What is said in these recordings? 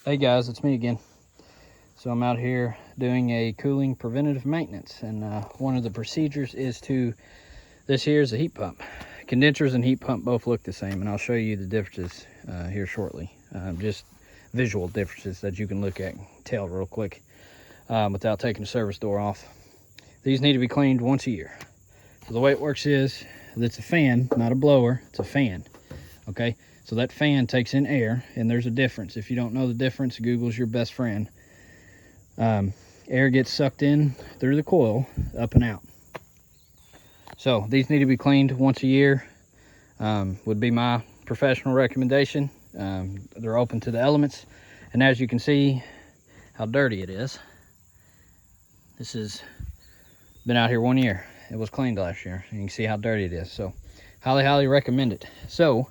Hey guys, it's me again. So I'm out here doing a cooling preventative maintenance, and one of the procedures is this here is a heat pump. Condensers and heat pump both look the same, and I'll show you the differences here shortly. Just visual differences that you can look at and tell real quick without taking the service door off. These need to be cleaned once a year. So the way it works is, it's a fan, not a blower, it's a fan, okay? So that fan takes in air, and there's a difference. If you don't know the difference, Google's your best friend. Air gets sucked in through the coil, up and out. So these need to be cleaned once a year, would be my professional recommendation. They're open to the elements, and as you can see how dirty it is. This has been out here 1 year. It was cleaned last year, and you can see how dirty it is. So highly recommend it. So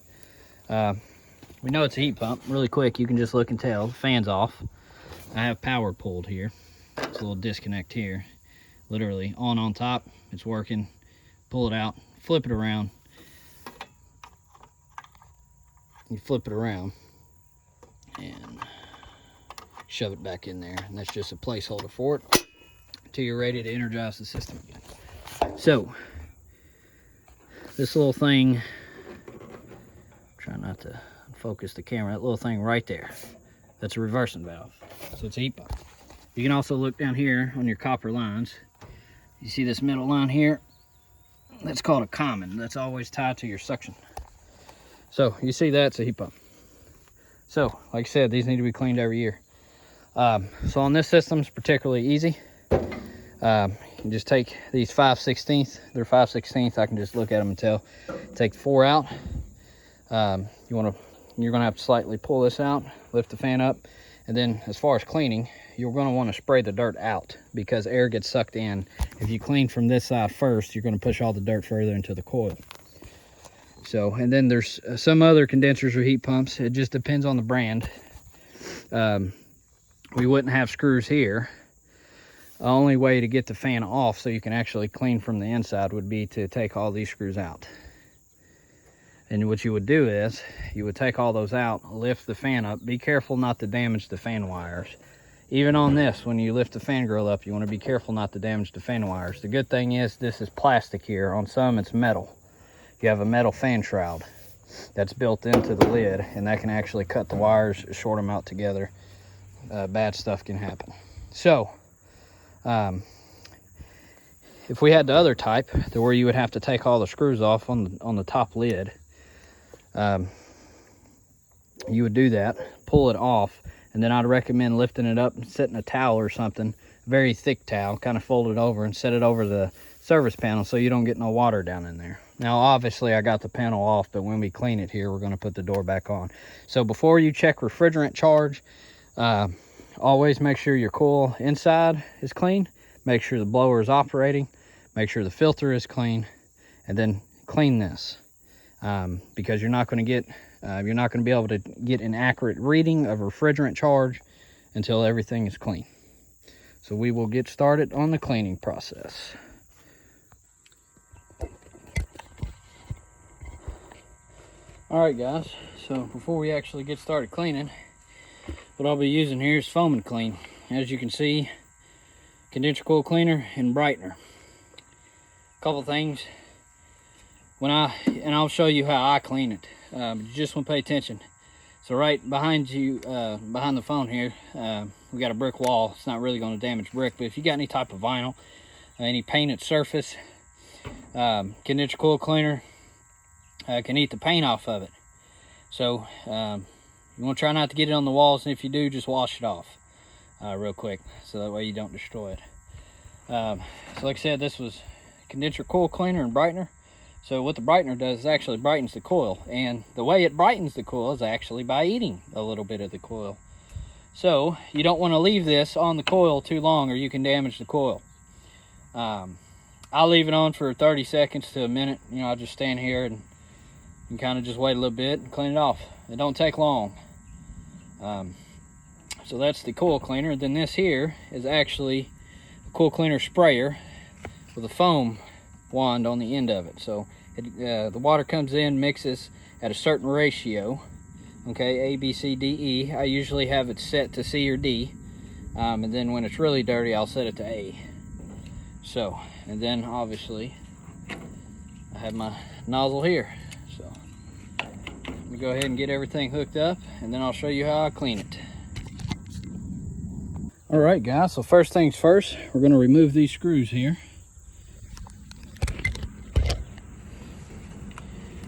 we know it's a heat pump. Really quick, you can just look and tell the fan's off. I have power pulled here. It's a little disconnect here. Literally on top, it's working. Pull it out, flip it around. You flip it around and shove it back in there, and that's just a placeholder for it until you're ready to energize the system again. So this little thing, try not to focus the camera, that little thing right there, that's a reversing valve. So it's a heat pump. You can also look down here on your copper lines. You see this middle line here? That's called a common. That's always tied to your suction. So you see that's a heat pump. So like I said, these need to be cleaned every year. So on this system, it's particularly easy. You just take these 5/16. They're 5/16. I can just look at them and tell. Take 4 out. You're gonna have to slightly pull this out, lift the fan up, and then as far as cleaning, you're gonna want to spray the dirt out because air gets sucked in. If you clean from this side first, you're gonna push all the dirt further into the coil. So, and then there's some other condensers or heat pumps. It just depends on the brand. We wouldn't have screws here. The only way to get the fan off so you can actually clean from the inside would be to take all these screws out. And what you would do is, you would take all those out, lift the fan up. Be careful not to damage the fan wires. Even on this, when you lift the fan grill up, you want to be careful not to damage the fan wires. The good thing is, this is plastic here. On some, it's metal. You have a metal fan shroud that's built into the lid, and that can actually cut the wires, short them out together. Bad stuff can happen. So, if we had the other type, where you would have to take all the screws off on the top lid, you would do that, pull it off, and then I'd recommend lifting it up and setting a towel or something, very thick towel, kind of fold it over and set it over the service panel so you don't get no water down in there. Now obviously I got the panel off, but when we clean it here, we're going to put the door back on. So before you check refrigerant charge, always make sure your coil inside is clean, make sure the blower is operating, make sure the filter is clean, and then clean this. Because you're not going to be able to get an accurate reading of refrigerant charge until everything is clean. So we will get started on the cleaning process. All right guys, so before we actually get started cleaning, what I'll be using here is foam and clean. As you can see, condenser coil cleaner and brightener. A couple things. And I'll show you how I clean it. You just want to pay attention. So right behind you, behind the phone here, we got a brick wall. It's not really going to damage brick, but if you got any type of vinyl, any painted surface, condenser coil cleaner can eat the paint off of it. So you want to try not to get it on the walls, and if you do, just wash it off real quick, so that way you don't destroy it. So like I said, this was condenser coil cleaner and brightener. So what the brightener does is actually brightens the coil, and the way it brightens the coil is actually by eating a little bit of the coil. So you don't want to leave this on the coil too long, or you can damage the coil. I'll leave it on for 30 seconds to a minute. You know, I'll just stand here and kind of just wait a little bit and clean it off. It don't take long. So that's the coil cleaner. Then this here is actually a coil cleaner sprayer with a foam wand on the end of it. So the water comes in, mixes at a certain ratio Okay, A, B, C, D, E. I usually have it set to C or D. And then when it's really dirty, I'll set it to A. So, and then obviously, I have my nozzle here. So, let me go ahead and get everything hooked up, and then I'll show you how I clean it. All right, guys, so first things first, we're gonna remove these screws here.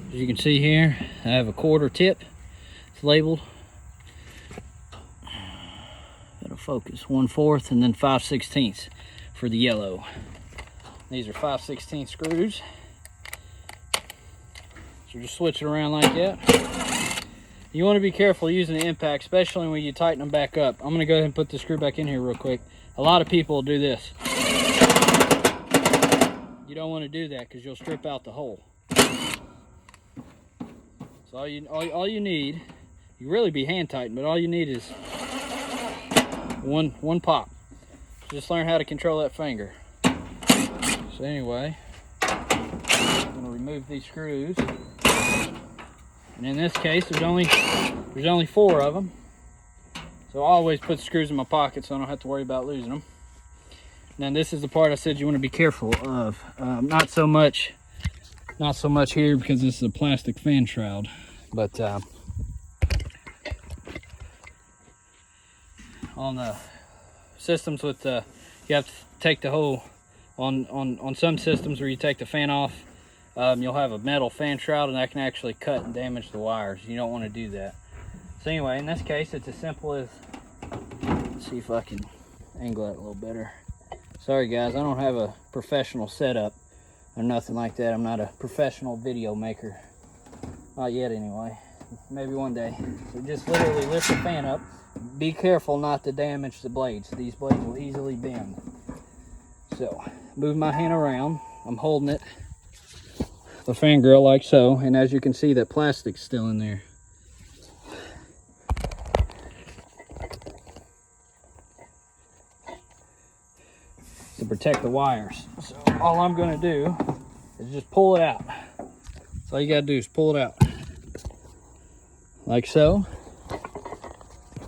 As you can see here, I have a 1/4 tip. It's labeled. It'll focus 1/4 and then 5/16 for the yellow. These are 5/16 screws. So just switch it around like that. You want to be careful using the impact, especially when you tighten them back up. I'm going to go ahead and put the screw back in here real quick. A lot of people will do this. You don't want to do that because you'll strip out the hole. So all you need, you really be hand tighten, but all you need is one pop. Just learn how to control that finger. So anyway, I'm going to remove these screws. And in this case, there's only 4 of them. So I always put the screws in my pocket so I don't have to worry about losing them. Now this is the part I said you want to be careful of. Not so much here because this is a plastic fan shroud, but on the systems with you have to take the whole on some systems where you take the fan off. You'll have a metal fan shroud and that can actually cut and damage the wires. You don't want to do that. So anyway, in this case, it's as simple as, let's see if I can angle that a little better. Sorry guys, I don't have a professional setup or nothing like that. I'm not a professional video maker. Not yet anyway. Maybe one day. So just literally lift the fan up. Be careful not to damage the blades. These blades will easily bend. So, move my hand around. I'm holding it, the fan grill, like so, and as you can see, that plastic's still in there. To protect the wires. So all I'm going to do is just pull it out. So all you got to do is pull it out. Like so.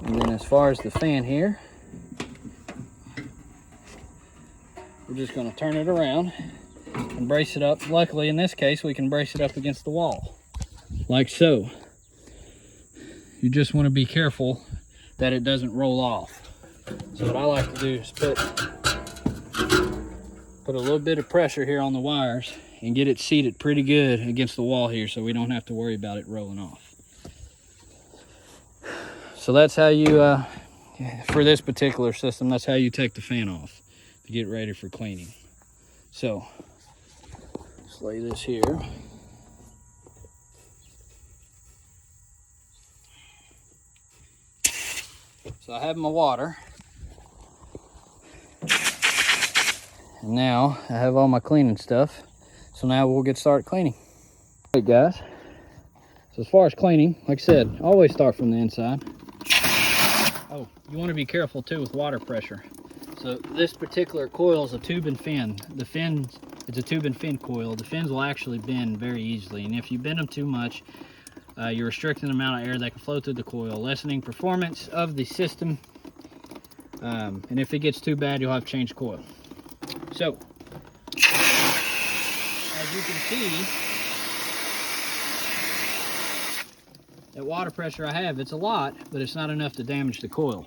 And then as far as the fan here, we're just going to turn it around and brace it up. Luckily, in this case, we can brace it up against the wall, like so. You just want to be careful that it doesn't roll off. So what I like to do is put a little bit of pressure here on the wires and get it seated pretty good against the wall here so we don't have to worry about it rolling off. So that's how you, for this particular system, that's how you take the fan off to get ready for cleaning. So, let's lay this here. So I have my water. And now I have all my cleaning stuff. So now we'll get started cleaning. All right, guys. So as far as cleaning, like I said, always start from the inside. Oh, you want to be careful too with water pressure. So this particular coil is a tube and fin. The fins, it's a tube and fin coil. The fins will actually bend very easily. And if you bend them too much, you're restricting the amount of air that can flow through the coil, lessening performance of the system. And if it gets too bad, you'll have to change the coil. So, as you can see, that water pressure I have, it's a lot, but it's not enough to damage the coil.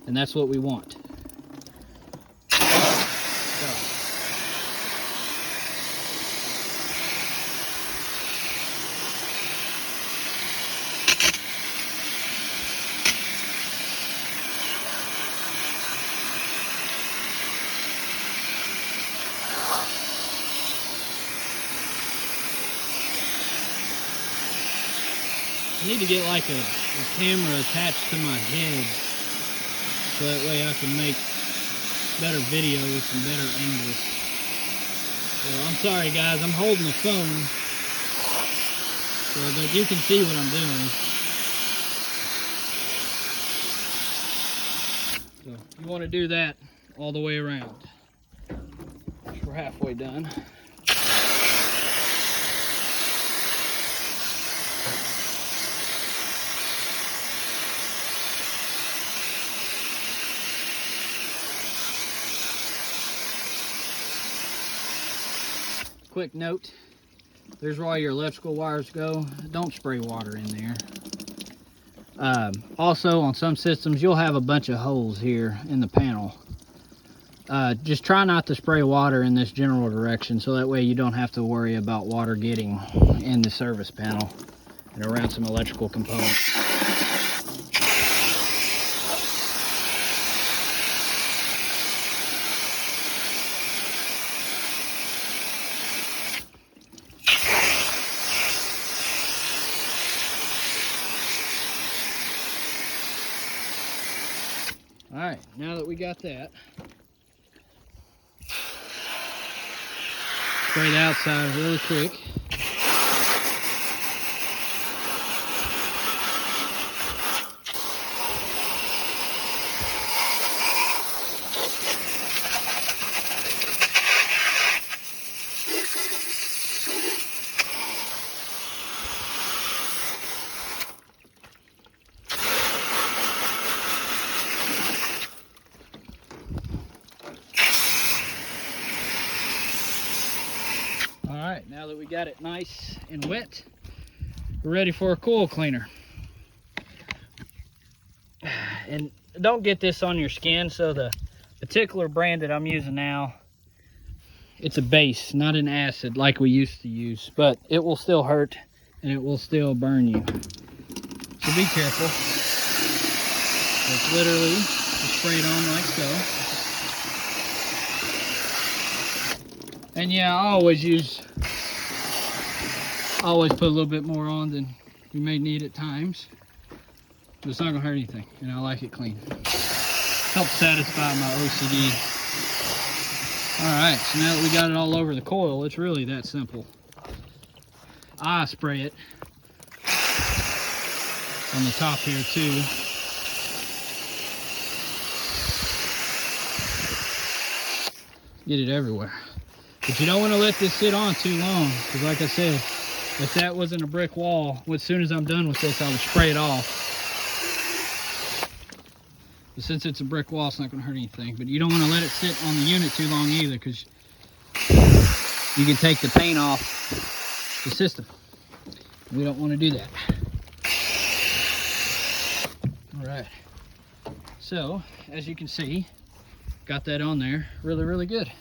And that's what we want. I need to get like a camera attached to my head so that way I can make better video with some better angles. So I'm sorry guys, I'm holding the phone so that you can see what I'm doing. So you want to do that all the way around. We're halfway done. quick note. There's where all your electrical wires go. Don't spray water in there. Also, on some systems, you'll have a bunch of holes here in the panel. Just try not to spray water in this general direction, so that way you don't have to worry about water getting in the service panel and around some electrical components. All right, now that we got that, spray the outside really quick. Alright, now that we got it nice and wet, we're ready for a coil cleaner. And don't get this on your skin, so the particular brand that I'm using now, it's a base, not an acid like we used to use, but it will still hurt and it will still burn you. So be careful. It's literally just spray it on like so. And yeah, I always put a little bit more on than you may need at times. But it's not gonna hurt anything, and I like it clean. Helps satisfy my OCD. Alright, so now that we got it all over the coil, it's really that simple. I spray it on the top here too. Get it everywhere. But you don't want to let this sit on too long, because like I said, if that wasn't a brick wall, as soon as I'm done with this, I would spray it off. But since it's a brick wall, it's not going to hurt anything. But you don't want to let it sit on the unit too long either, because you can take the paint off the system. We don't want to do that. All right. So, as you can see, got that on there really, really good.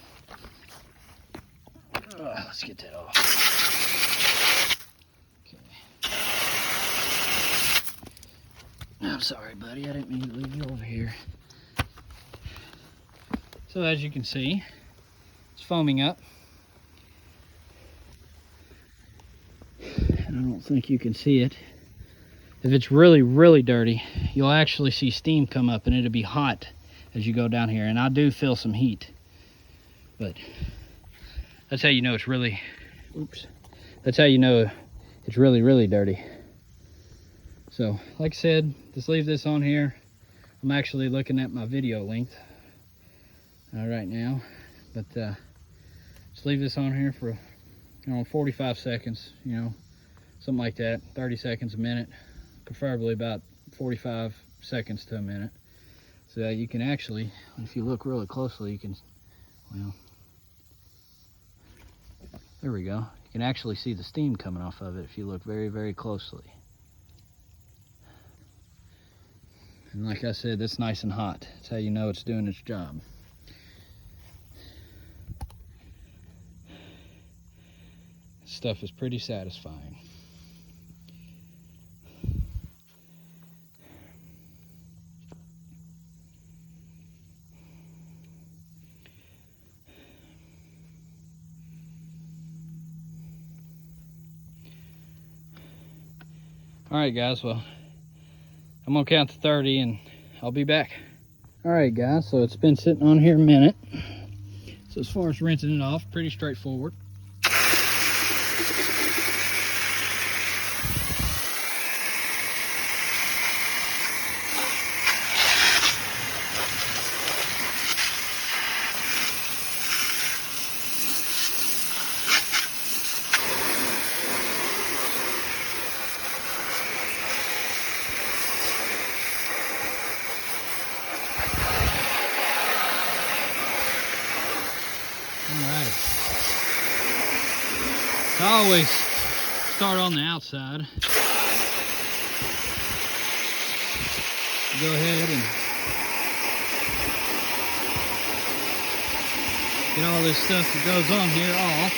Let's get that off. Okay. I'm sorry, buddy. I didn't mean to leave you over here. So as you can see, it's foaming up. And I don't think you can see it. If it's really, really dirty, you'll actually see steam come up, and it'll be hot as you go down here. And I do feel some heat. But that's how you know it's really, that's how you know it's really, really dirty. So, like I said, just leave this on here. I'm actually looking at my video length right now. But just leave this on here for, 45 seconds, something like that. 30 seconds, a minute. Preferably about 45 seconds to a minute. So that you can actually, if you look really closely, you can, there we go. You can actually see the steam coming off of it if you look very, very closely. And like I said, that's nice and hot. That's how you know it's doing its job. This stuff is pretty satisfying. All right, guys, well, I'm gonna count to 30 and I'll be back. All right, guys, so it's been sitting on here a minute. So as far as rinsing it off, pretty straightforward. Alrighty. I always start on the outside. Go ahead and get all this stuff that goes on here off.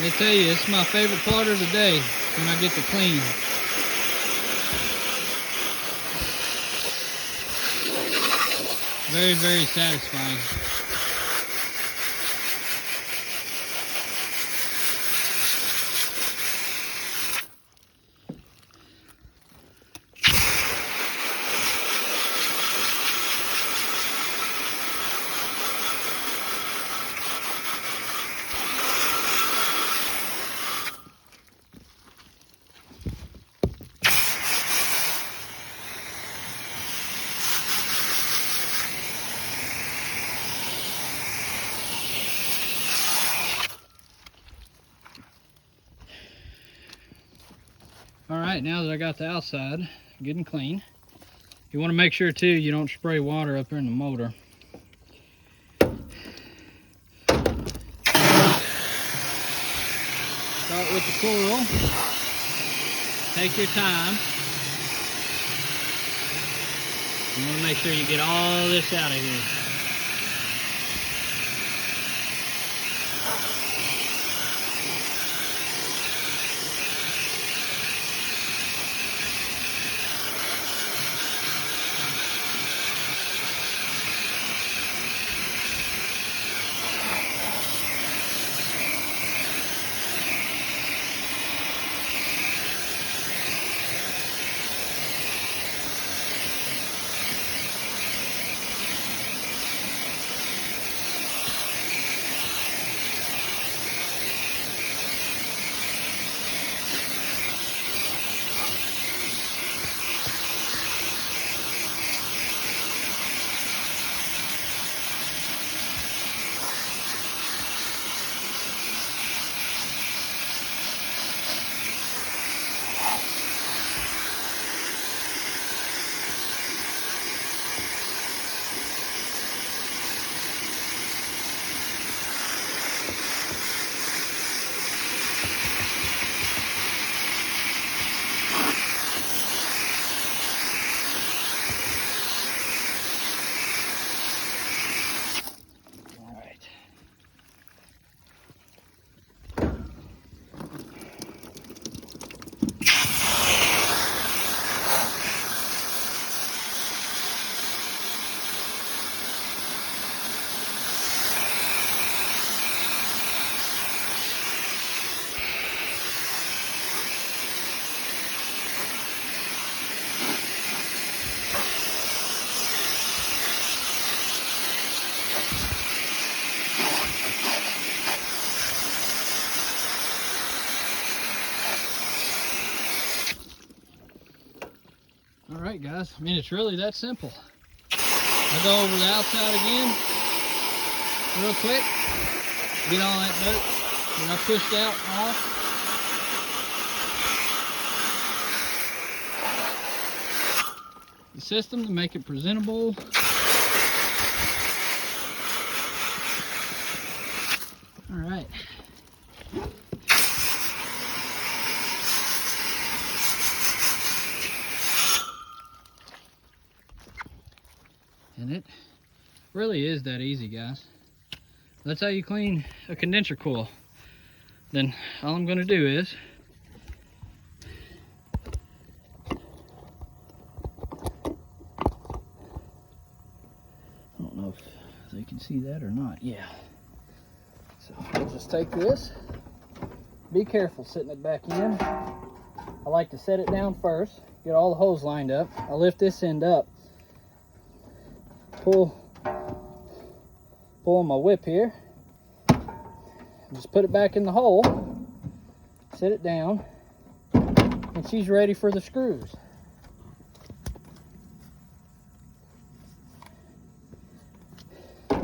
Let me tell you, it's my favorite part of the day when I get to clean. Very, very satisfying. All right, now that I got the outside getting clean, you want to make sure too you don't spray water up in the motor. Start with the coil. Take your time. You want to make sure you get all this out of here. Alright guys, I mean it's really that simple. I'll go over the outside again real quick, get all that dirt that I pushed out off. The system to make it presentable. Alright. And it really is that easy, guys. That's how you clean a condenser coil. Then all I'm going to do is I don't know if they can see that or not. Yeah. So I'll just take this. Be careful setting it back in. I like to set it down first, get all the holes lined up. I lift this end up. Pull on my whip here, just put it back in the hole, set it down, and she's ready for the screws. So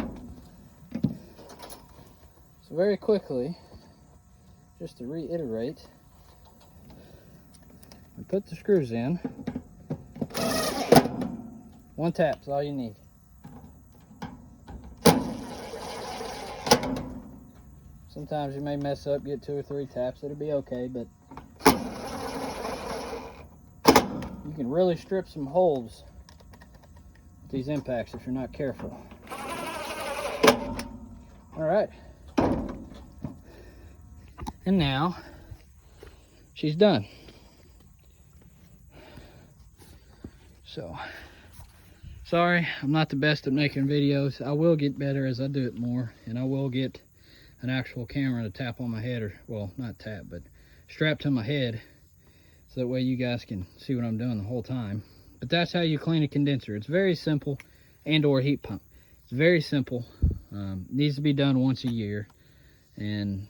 very quickly, just to reiterate, put the screws in. One tap's all you need. Sometimes you may mess up, get 2 or 3 taps, it'll be okay, but you can really strip some holes with these impacts if you're not careful. All right. And now she's done. So, sorry, I'm not the best at making videos. I will get better as I do it more, and I will get an actual camera to tap on my head, or, well, not tap, but strap to my head, so that way you guys can see what I'm doing the whole time. But that's how you clean a condenser. It's very simple, and or heat pump. It's very simple. Needs to be done once a year, and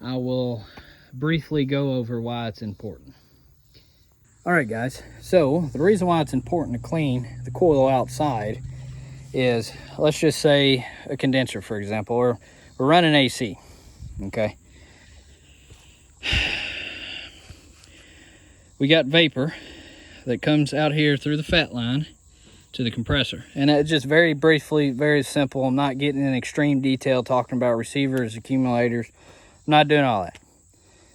I will briefly go over why it's important. All right, guys, so the reason why it's important to clean the coil outside is, let's just say a condenser, for example, or we're running AC, okay? We got vapor that comes out here through the fat line to the compressor. And it's just very briefly, very simple. I'm not getting in extreme detail talking about receivers, accumulators. I'm not doing all that.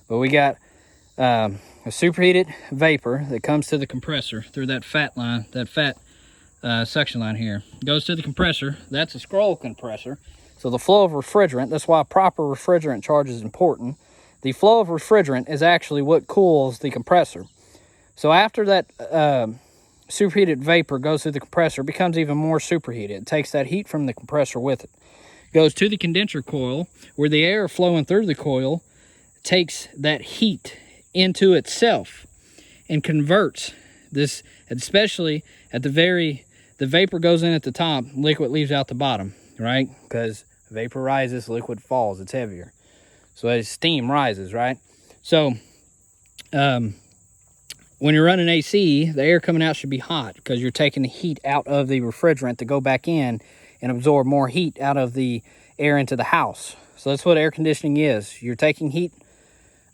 But we got a superheated vapor that comes to the compressor through that fat line, that fat suction line here. Goes to the compressor. That's a scroll compressor. So the flow of refrigerant, that's why proper refrigerant charge is important. The flow of refrigerant is actually what cools the compressor. So after that superheated vapor goes through the compressor, it becomes even more superheated. It takes that heat from the compressor with it. Goes to the condenser coil, where the air flowing through the coil takes that heat into itself and converts this, especially at the vapor goes in at the top, liquid leaves out the bottom, right? Because vapor rises, liquid falls, it's heavier. So as steam rises, right? So when you're running AC, the air coming out should be hot because you're taking the heat out of the refrigerant to go back in and absorb more heat out of the air into the house. So that's what air conditioning is. You're taking heat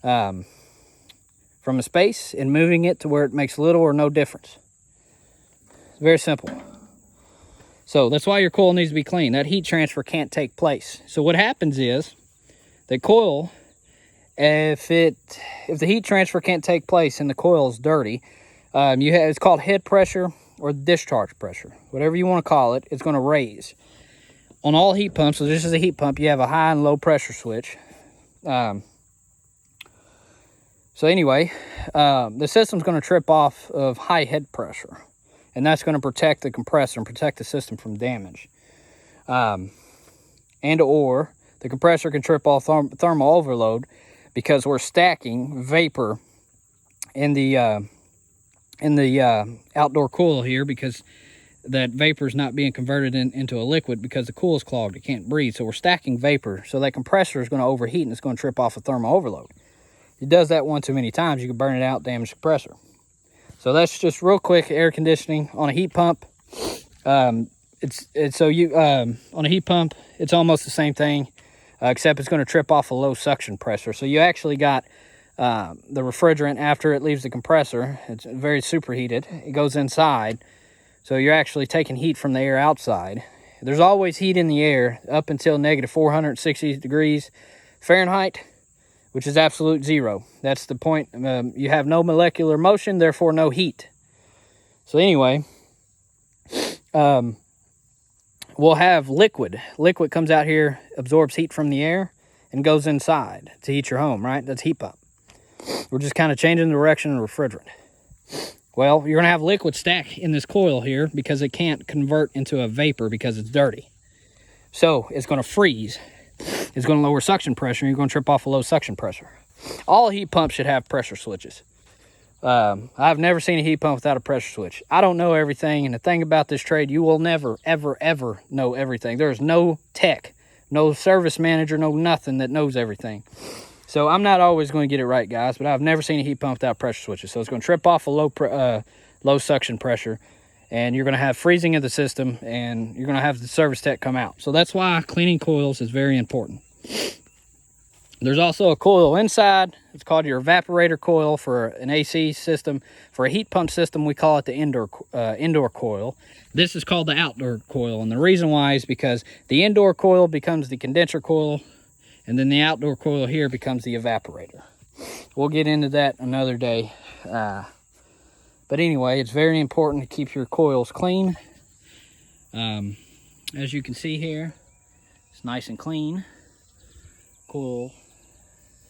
from a space and moving it to where it makes little or no difference. It's very simple. So that's why your coil needs to be clean. That heat transfer can't take place. So what happens is the coil, if the heat transfer can't take place and the coil is dirty, it's called head pressure or discharge pressure. Whatever you want to call it, it's going to raise. On all heat pumps, so this is a heat pump, you have a high and low pressure switch. So anyway, the system's going to trip off of high head pressure. And that's going to protect the compressor and protect the system from damage. And or the compressor can trip off thermal overload because we're stacking vapor in the outdoor coil here, because that vapor is not being converted into a liquid because the coil is clogged. It can't breathe. So we're stacking vapor. So that compressor is going to overheat and it's going to trip off a thermal overload. If it does that one too many times, you can burn it out, damage the compressor. So that's just real quick air conditioning on a heat pump. On a heat pump, it's almost the same thing, except it's going to trip off a low suction pressure. So you actually got the refrigerant after it leaves the compressor. It's very superheated. It goes inside. So you're actually taking heat from the air outside. There's always heat in the air up until negative 460 degrees Fahrenheit, which is absolute zero. That's the point. You have no molecular motion, therefore no heat. So anyway, we'll have liquid. Liquid comes out here, absorbs heat from the air, and goes inside to heat your home, right? That's heat pump. We're just kind of changing the direction of refrigerant. Well, you're going to have liquid stack in this coil here because it can't convert into a vapor because it's dirty. So it's going to freeze. It's going to lower suction pressure, and you're going to trip off a low suction pressure. All heat pumps should have pressure switches. I've never seen a heat pump without a pressure switch. I don't know everything, and the thing about this trade, you will never, ever, ever know everything. There's no tech, no service manager, no nothing that knows everything. So I'm not always going to get it right, guys, but I've never seen a heat pump without pressure switches. So it's going to trip off a low suction pressure, and you're going to have freezing of the system, and you're going to have the service tech come out. So that's why cleaning coils is very important. There's also a coil inside. It's called your evaporator coil for an AC system. For a heat pump system, we call it the indoor coil. This is called the outdoor coil, and the reason why is because the indoor coil becomes the condenser coil, and then the outdoor coil here becomes the evaporator. We'll get into that another day. But anyway, it's very important to keep your coils clean. As you can see here, it's nice and clean. Cool.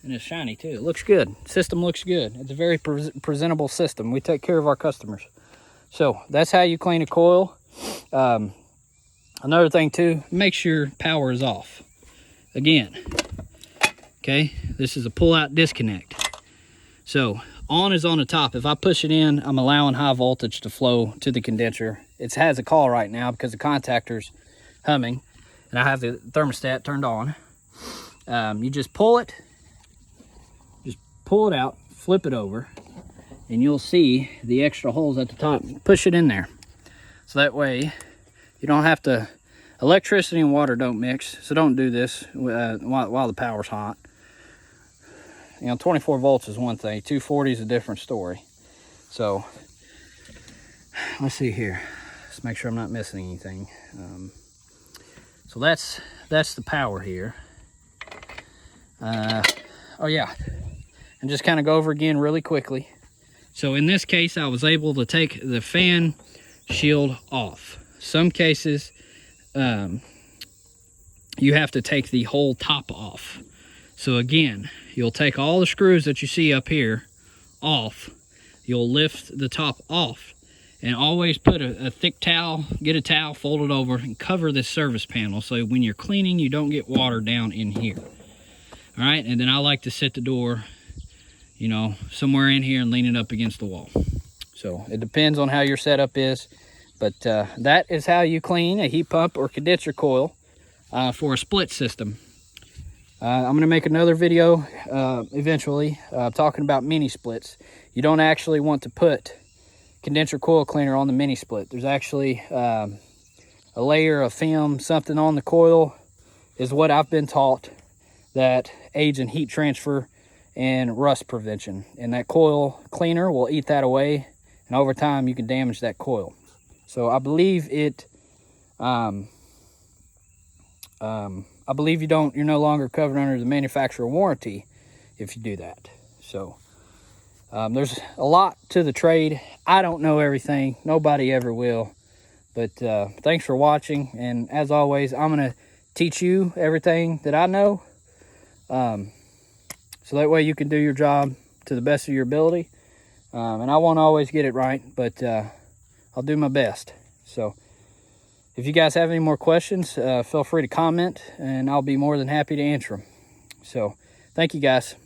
And it's shiny too. It looks good. System looks good. It's a very presentable system. We take care of our customers. So that's how you clean a coil. Another thing too, make sure power is off. Again, okay, this is a pull-out disconnect. So on is on the top. If I push it in, I'm allowing high voltage to flow to the condenser. It has a call right now because the contactor's humming, and I have the thermostat turned on. You just pull it out, flip it over, and you'll see the extra holes at the top. Push it in there. So that way you don't have to, electricity and water don't mix, so don't do this while the power's hot. You know, 24 volts is one thing, 240 is a different story. So let's see here. Let's make sure I'm not missing anything. So that's the power here. Oh yeah, and just kind of go over again really quickly. So in this case, I was able to take the fan shield off. Some cases, you have to take the whole top off. So again, you'll take all the screws that you see up here off. You'll lift the top off, and always put a thick towel, get a towel, fold it over, and cover this service panel so when you're cleaning, you don't get water down in here. All right, and then I like to set the door, you know, somewhere in here and lean it up against the wall. So it depends on how your setup is, but that is how you clean a heat pump or condenser coil for a split system. I'm going to make another video eventually talking about mini splits. You don't actually want to put condenser coil cleaner on the mini split. There's actually a layer of film, something on the coil is what I've been taught that aids in heat transfer and rust prevention. And that coil cleaner will eat that away, and over time you can damage that coil. So I believe it, I believe you're no longer covered under the manufacturer warranty if you do that. So there's a lot to the trade. I don't know everything. Nobody ever will. But thanks for watching. And as always, I'm going to teach you everything that I know. So that way you can do your job to the best of your ability. And I won't always get it right, but I'll do my best. So if you guys have any more questions, feel free to comment, and I'll be more than happy to answer them. So thank you guys.